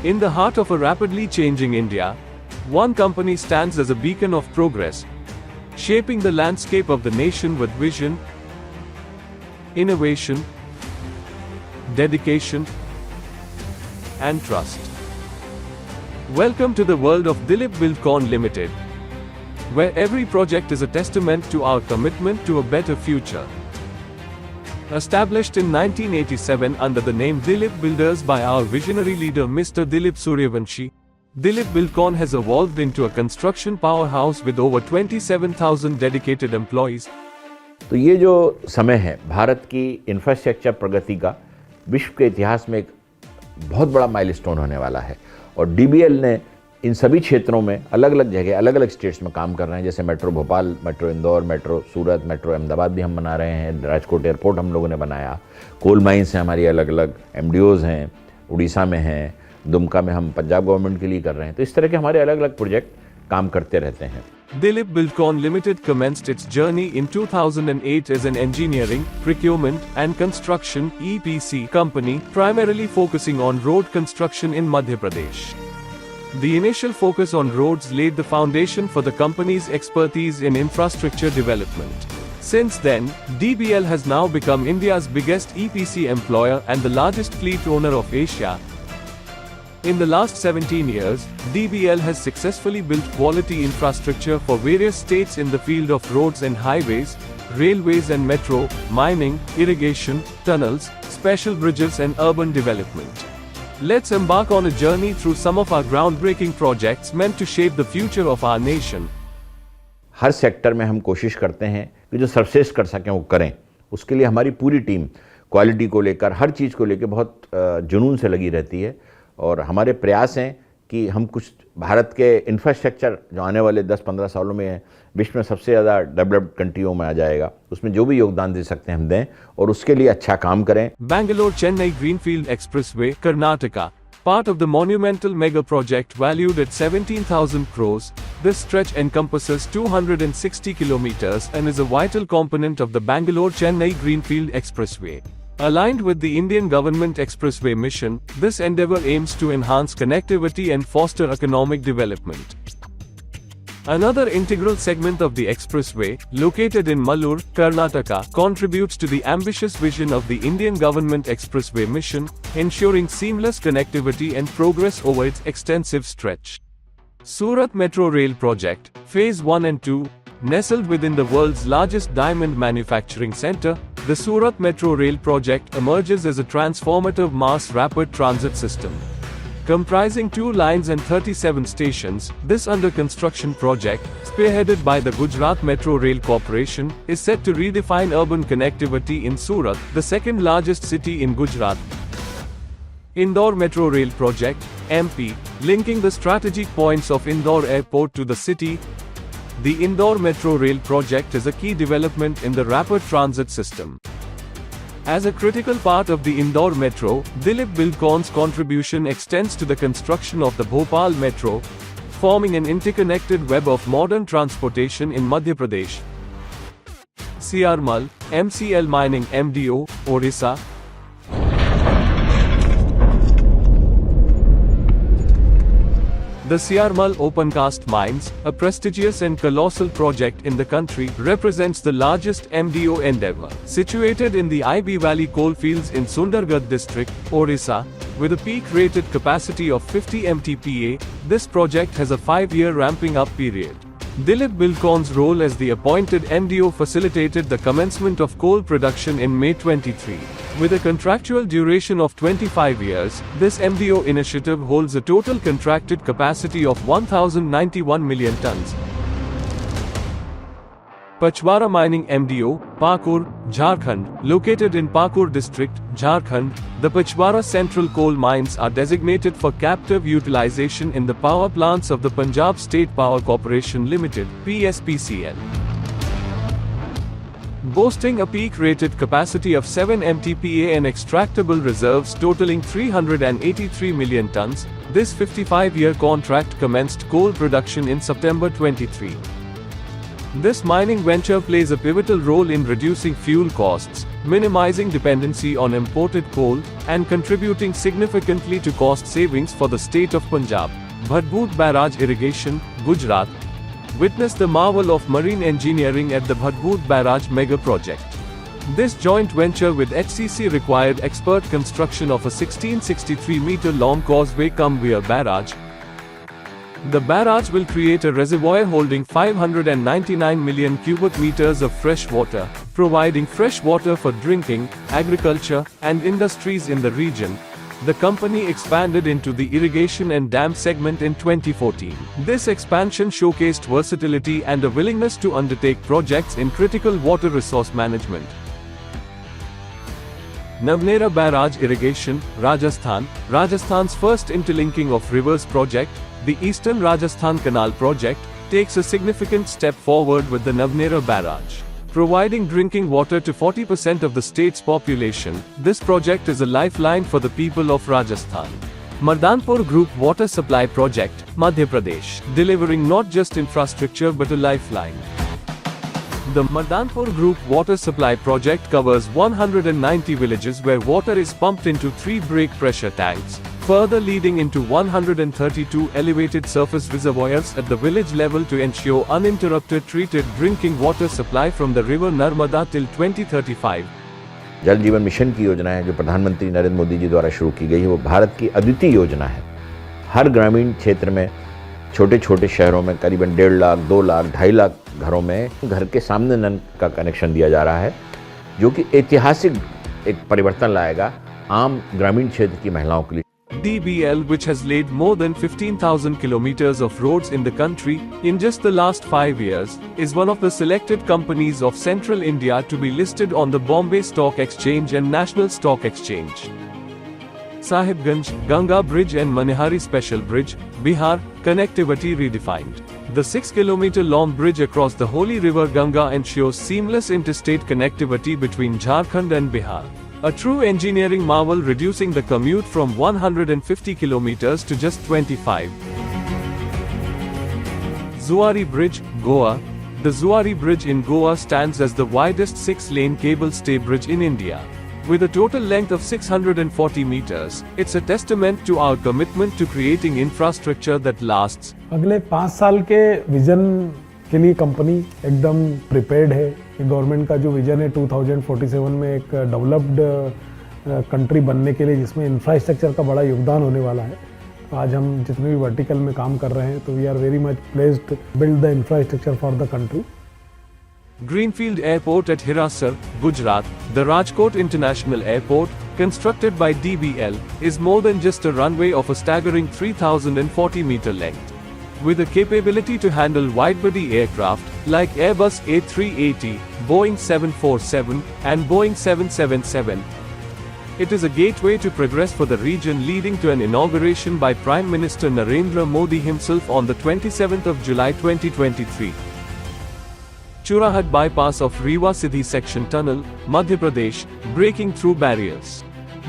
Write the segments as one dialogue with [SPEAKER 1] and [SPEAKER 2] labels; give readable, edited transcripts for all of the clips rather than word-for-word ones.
[SPEAKER 1] In the heart of a rapidly changing India, one company stands as a beacon of progress, shaping the landscape of the nation with vision, innovation, dedication, and trust. Welcome to the world of Dilip Buildcon Limited, where every project is a testament to our commitment to a better future. Established in 1987 under the name Dilip Builders by our visionary leader Mr. Dilip Suryavanshi, Dilip Buildcon has evolved into a construction powerhouse with over 27,000 dedicated employees.
[SPEAKER 2] तो ये जो समय है भारत की infrastructure प्रगति का विश्व के इतिहास में एक बहुत बड़ा माइलस्टोन होने वाला है और डीबीएल ने इन सभी क्षेत्रों में अलग अलग जगह अलग अलग स्टेट्स में काम कर रहे हैं। जैसे metro Bhopal, metro Indore, metro Surat, metro Ahmedabad भी हम बना रहे हैं, राजकोट एयरपोर्ट हम लोगों ने बनाया, कोल माइंस हैं हमारी अलग अलग, एमडीओज हैं, उड़ीसा में हैं, दुमका में हम पंजाब गवर्नमेंट के लिए कर रहे हैं। तो इस तरह के हमारे अलग अलग प्रोजेक्ट काम करते रहते हैं।
[SPEAKER 1] Dilip Buildcon Limited commenced its journey in 2008 as an engineering, procurement, and construction (EPC) company, primarily focusing on road construction in Madhya Pradesh. The initial focus on roads laid the foundation for the company's expertise in infrastructure development. Since then, DBL has now become India's biggest EPC employer and the largest fleet owner of Asia. In the last 17 years, DBL has successfully built quality infrastructure for various states in the field of roads and highways, railways and metro, mining, irrigation, tunnels, special bridges and urban development. Let's embark on a journey through some of our groundbreaking projects meant to shape the future of our nation.
[SPEAKER 2] Her sector में हम कोशिश करते हैं कि जो सर्वश्रेष्ठ कर सकें वो करें। उसके लिए हमारी पूरी टीम क्वालिटी को लेकर हर चीज़ को लेकर बहुत जुनून से लगी रहती है और हमारे प्रयास हैं कि हम कुछ भारत के इंफ्रास्ट्रक्चर जो आने वाले 10-15 सालों में विश्व में सबसे ज़्यादा डेवलप्ड कंट्रियों में आ जाएगा, उसमें जो भी योगदान दे सकते हैं हम दें और उसके लिए अच्छा काम करें।
[SPEAKER 1] Bangalore Chennai Greenfield Expressway, Karnataka, part of the monumental mega project valued at 17,000 crores, this stretch encompasses 260 kilometers and is a vital component of the Bangalore-Chennai Greenfield Expressway. Aligned with the Indian government expressway mission, this endeavor aims to enhance connectivity and foster economic development. Another integral segment of the expressway, located in Malur, Karnataka, contributes to the ambitious vision of the Indian government expressway mission, ensuring seamless connectivity and progress over its extensive stretch. Surat Metro Rail Project, Phase 1 and 2, nestled within the world's largest diamond manufacturing center, the Surat Metro Rail Project emerges as a transformative mass rapid transit system. Comprising 2 lines and 37 stations, this under-construction project, spearheaded by the Gujarat Metro Rail Corporation, is set to redefine urban connectivity in Surat, the second largest city in Gujarat. Indore Metro Rail Project, MP, linking the strategic points of Indore Airport to the city. The Indore Metro Rail Project is a key development in the rapid transit system. As a critical part of the Indore Metro, Dilip Buildcon's contribution extends to the construction of the Bhopal Metro, forming an interconnected web of modern transportation in Madhya Pradesh. Siarmal, MCL Mining MDO, Odisha. The Siarmal Opencast Mines, a prestigious and colossal project in the country, represents the largest MDO endeavor. Situated in the IB Valley coalfields in Sundargarh district, Odisha, with a peak rated capacity of 50 MTPA, this project has a 5-year ramping up period. Dilip Buildcon's role as the appointed MDO facilitated the commencement of coal production in May 23. With a contractual duration of 25 years, this MDO initiative holds a total contracted capacity of 1,091 million tons. Pachwara Mining MDO, Pakur, Jharkhand, located in Pakur district, Jharkhand, the Pachwara Central Coal Mines are designated for captive utilization in the power plants of the Punjab State Power Corporation Limited, PSPCL. Boasting a peak-rated capacity of 7 MTPA and extractable reserves totaling 383 million tons, this 55-year contract commenced coal production in September 23. This mining venture plays a pivotal role in reducing fuel costs, minimizing dependency on imported coal and contributing significantly to cost savings for the state of Punjab. Bhatbut Barrage Irrigation, Gujarat. Witness the marvel of marine engineering at the Bhatbut Barrage mega project. This joint venture with HCC required expert construction of a 1663-meter-long causeway-cum-weir barrage. The barrage will create a reservoir holding 599 million cubic meters of fresh water, providing fresh water for drinking, agriculture, and industries in the region. The company expanded into the irrigation and dam segment in 2014. This expansion showcased versatility and a willingness to undertake projects in critical water resource management. Navnera Barrage Irrigation, Rajasthan. Rajasthan's first interlinking of rivers project, the Eastern Rajasthan Canal project, takes a significant step forward with the Navnera Barrage. Providing drinking water to 40% of the state's population, this project is a lifeline for the people of Rajasthan. Mardanpur Group Water Supply Project, Madhya Pradesh, delivering not just infrastructure but a lifeline. The Mardanpur Group Water Supply Project covers 190 villages where water is pumped into 3 break pressure tanks, further leading into 132 elevated surface reservoirs at the village level to ensure uninterrupted treated drinking water supply from the river Narmada till 2035.
[SPEAKER 2] जल जीवन mission की योजना है जो प्रधानमंत्री नरेंद्र मोदी जी द्वारा शुरू की गई है, वो भारत की अद्वितीय योजना है। हर ग्रामीण क्षेत्र में छोटे छोटे शहरों में करीबन 1.5 लाख, 2 लाख, 2.5 लाख घरों में घर के सामने नल का कनेक्शन दिया जा रहा है, जो कि ऐतिहासिक एक परिवर्तन लाएगा आम ग्रामीण क्षेत्र की महिलाओं के लिए।
[SPEAKER 1] DBL, which has laid more than 15,000 kilometers of roads in the country in just the last 5 years, is one of the selected companies of Central India to be listed on the Bombay Stock Exchange and National Stock Exchange. Sahibganj, Ganga Bridge and Manihari Special Bridge, Bihar, connectivity redefined. The 6-kilometer-long bridge across the holy river Ganga ensures seamless interstate connectivity between Jharkhand and Bihar. A true engineering marvel, reducing the commute from 150 kilometers to just 25. Zuari Bridge, Goa. The Zuari Bridge in Goa stands as the widest 6-lane cable stay bridge in India. With a total length of 640 meters, it's a testament to our commitment to creating infrastructure that lasts.
[SPEAKER 3] अगले 5 साल के vision के लिए company एकदम prepared है। Government का जो vision है 2047 में एक डेवलप्ड कंट्री बनने के लिए, जिसमें इंफ्रास्ट्रक्चर का बड़ा योगदान होने वाला है। आज हम जितने भी वर्टिकल में काम कर रहे हैं, तो we are very much placed to build the infrastructure for the country.
[SPEAKER 1] Greenfield Airport at Hirasar, Gujarat. The Rajkot International Airport, constructed by DBL, is more than just a runway of a staggering 3,040-meter length. With a capability to handle wide-body aircraft like Airbus A380, Boeing 747, and Boeing 777, it is a gateway to progress for the region, leading to an inauguration by Prime Minister Narendra Modi himself on the 27th of July 2023. Churahat bypass of Rewa Sidhi section tunnel, Madhya Pradesh, breaking through barriers.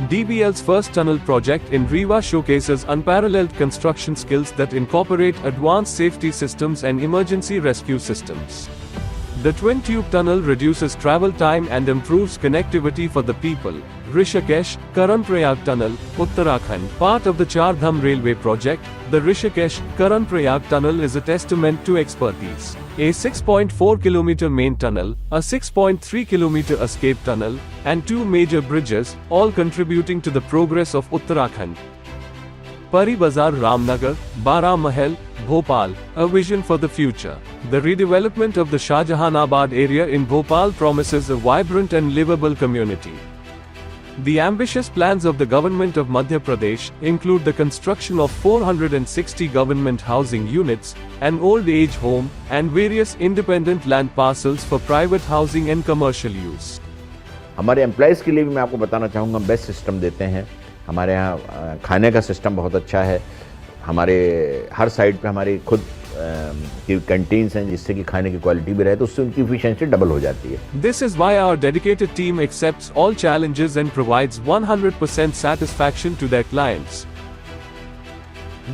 [SPEAKER 1] DBL's first tunnel project in Rewa showcases unparalleled construction skills that incorporate advanced safety systems and emergency rescue systems. The twin-tube tunnel reduces travel time and improves connectivity for the people. Rishikesh, Karan-Prayag Tunnel, Uttarakhand. Part of the Char Dham Railway project, the Rishikesh, Karan-Prayag Tunnel is a testament to expertise. A 6.4-kilometer main tunnel, a 6.3-kilometer escape tunnel, and 2 major bridges, all contributing to the progress of Uttarakhand. Pari Bazar Ramnagar, Bara Mahal, Bhopal, a vision for the future. The redevelopment of the Shahjahanabad area in Bhopal promises a vibrant and livable community. The ambitious plans of the government of Madhya Pradesh include the construction of 460 government housing units, an old age home, and various independent land parcels for private housing and commercial use.
[SPEAKER 2] हमारे employees के लिए भी मैं आपको बताना चाहूँगा, best system देते हैं। हमारे यहाँ खाने का सिस्टम बहुत अच्छा है। हमारे हर साइड पे हमारी खुद की कैंटीन्स हैं, जिससे कि खाने की क्वालिटी भी रहे, तो उससे उनकी एफिशिएंसी डबल हो जाती है।
[SPEAKER 1] This is why our dedicated team accepts all challenges and provides 100% satisfaction to their clients.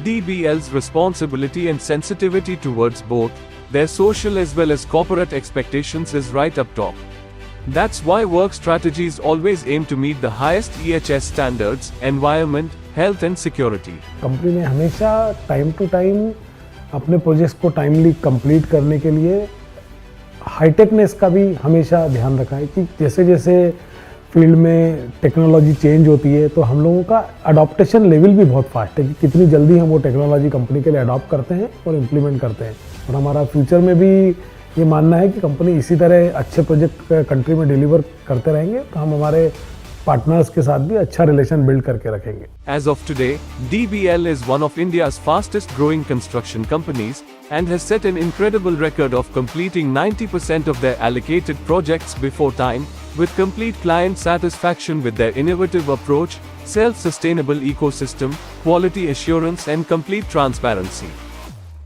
[SPEAKER 1] DBL's responsibility and sensitivity towards both their social as well as corporate expectations is right up top. That's why work strategies always aim to meet the highest EHS standards, environment, health and security.
[SPEAKER 3] Company ने हमेशा time to time अपने projects को timely complete करने के लिए हाईटेकनेस का भी हमेशा ध्यान रखा है कि जैसे जैसे फील्ड में टेक्नोलॉजी चेंज होती है तो हम लोगों का अडॉप्टेशन लेवल भी बहुत फास्ट है कि कितनी जल्दी हम वो टेक्नोलॉजी कंपनी के लिए अडॉप्ट करते हैं और इम्प्लीमेंट करते हैं। और हमारा फ्यूचर में भी ये मानना है कि कंपनी इसी तरह अच्छे प्रोजेक्ट कंट्री में डिलीवर करते रहेंगे तो हम हमारे पार्टनर्स के साथ भी अच्छा रिलेशन बिल्ड करके रखेंगे।
[SPEAKER 1] As of today, DBL is one of India's fastest growing construction companies and has set an incredible record of completing 90% of their allocated projects before time, with complete client satisfaction with their innovative approach, self-sustainable ecosystem, quality assurance and complete transparency.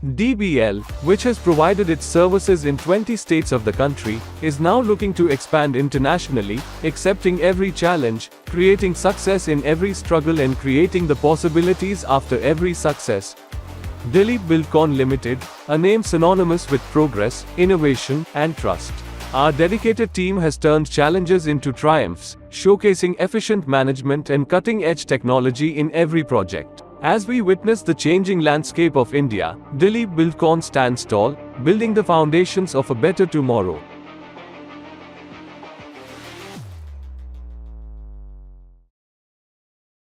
[SPEAKER 1] DBL, which has provided its services in 20 states of the country, is now looking to expand internationally, accepting every challenge, creating success in every struggle and creating the possibilities after every success. Dileep Buildcon Limited, a name synonymous with progress, innovation, and trust. Our dedicated team has turned challenges into triumphs, showcasing efficient management and cutting-edge technology in every project. As we witness the changing landscape of India, Dileep Buildcon stands tall, building the foundations of a better tomorrow.